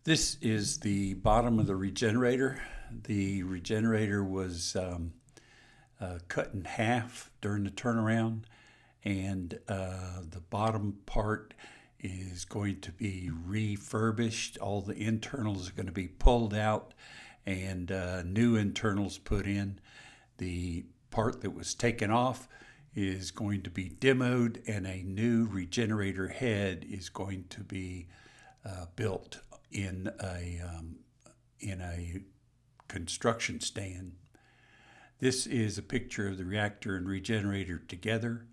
This is the bottom of the Regenerator. The Regenerator was cut in half during the turnaround, and the bottom part is going to be refurbished. All the internals are going to be pulled out and new internals put in. The part that was taken off is going to be demoed, and a new Regenerator head is going to be built in a construction stand. This is a picture of the reactor and Regenerator together.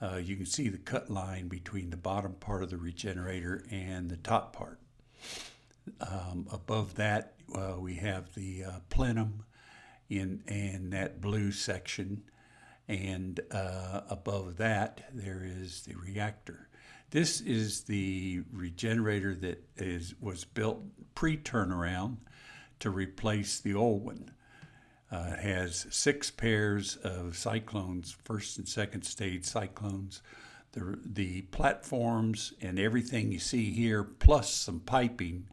You can see the cut line between the bottom part of the Regenerator and the top part. Above that, we have the plenum in that blue section, and above that there is the reactor. This is the Regenerator that was built pre-turnaround to replace the old one. It has 6 pairs of cyclones, first and second stage cyclones. The platforms and everything you see here, plus some piping,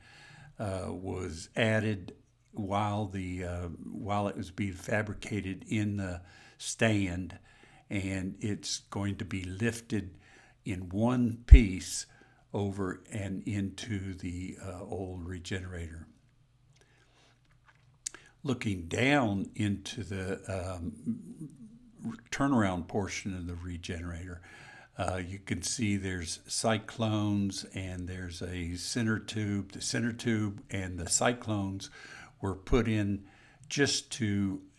was added while it was being fabricated in the stand, and it's going to be lifted in one piece over and into the old Regenerator. Looking down into the turnaround portion of the Regenerator, you can see there's cyclones and there's a center tube. The center tube and the cyclones were put in just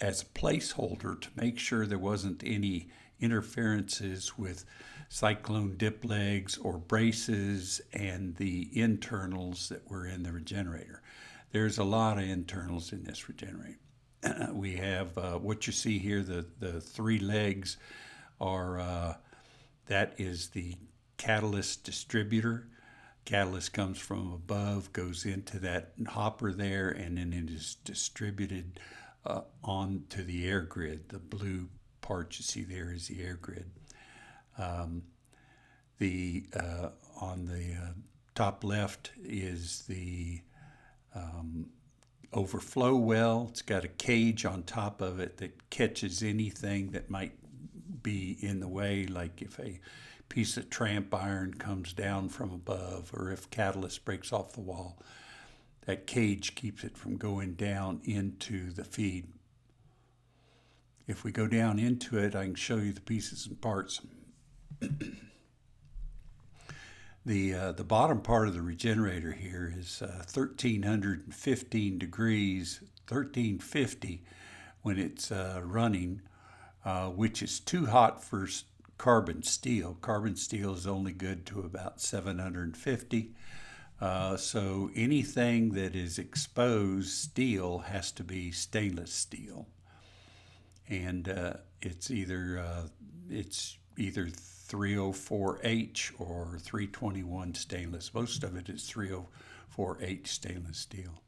as a placeholder to make sure there wasn't any interferences with cyclone dip legs or braces and the internals that were in the Regenerator. There's a lot of internals in this Regenerator. We have what you see here, the 3 legs are, that is the catalyst distributor. Catalyst comes from above, goes into that hopper there, and then it is distributed onto the air grid. The blue part you see there is the air grid. On the top left is the overflow well. It's got a cage on top of it that catches anything that might be in the way, like if a piece of tramp iron comes down from above or if catalyst breaks off the wall. That cage keeps it from going down into the feed. If we go down into it, I can show you the pieces and parts. The bottom part of the Regenerator here is 1315 degrees, 1350 when it's running, which is too hot for carbon steel. Carbon steel is only good to about 750. So anything that is exposed steel has to be stainless steel, and it's either 304H or 321 stainless. Most of it is 304H stainless steel.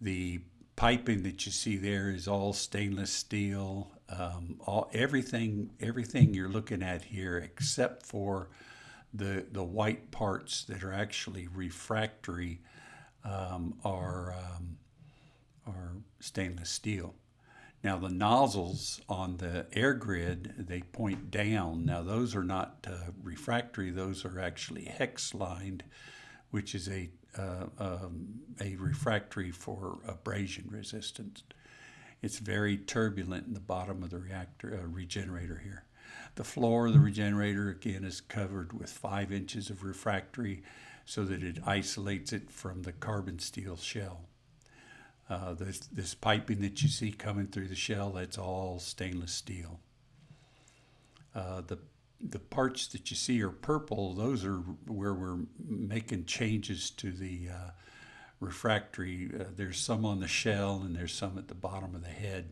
The piping that you see there is all stainless steel. Everything you're looking at here, except for the white parts that are actually refractory, are stainless steel. Now the nozzles on the air grid, they point down. Now those are not refractory; those are actually hex lined, which is a refractory for abrasion resistance. It's very turbulent in the bottom of the Regenerator here. The floor of the Regenerator again is covered with 5 inches of refractory, so that it isolates it from the carbon steel shell. This piping that you see coming through the shell, that's all stainless steel. The parts that you see are purple. Those are where we're making changes to the refractory. There's some on the shell and there's some at the bottom of the head.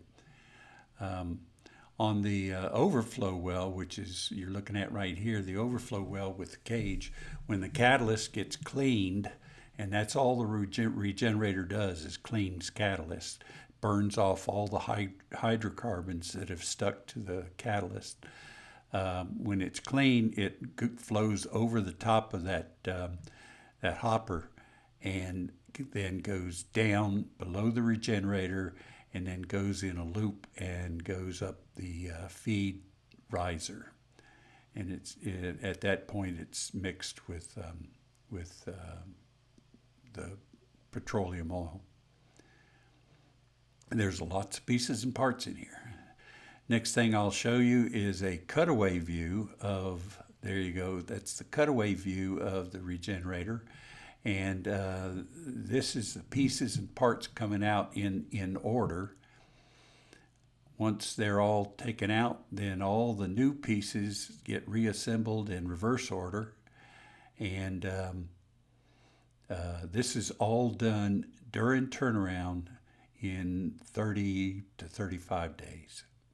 On the overflow well, which is you're looking at right here, the overflow well with the cage, when the catalyst gets cleaned, and that's all the Regenerator does is cleans catalyst, burns off all the hydrocarbons that have stuck to the catalyst. When it's clean, it flows over the top of that that hopper, and then goes down below the regenerator, and then goes in a loop and goes up the feed riser. And at that point it's mixed with the petroleum oil. And there's lots of pieces and parts in here. Next thing I'll show you is a cutaway view of, there you go, that's the cutaway view of the regenerator. And this is the pieces and parts coming out in order. Once they're all taken out, then all the new pieces get reassembled in reverse order. And this is all done during turnaround in 30 to 35 days.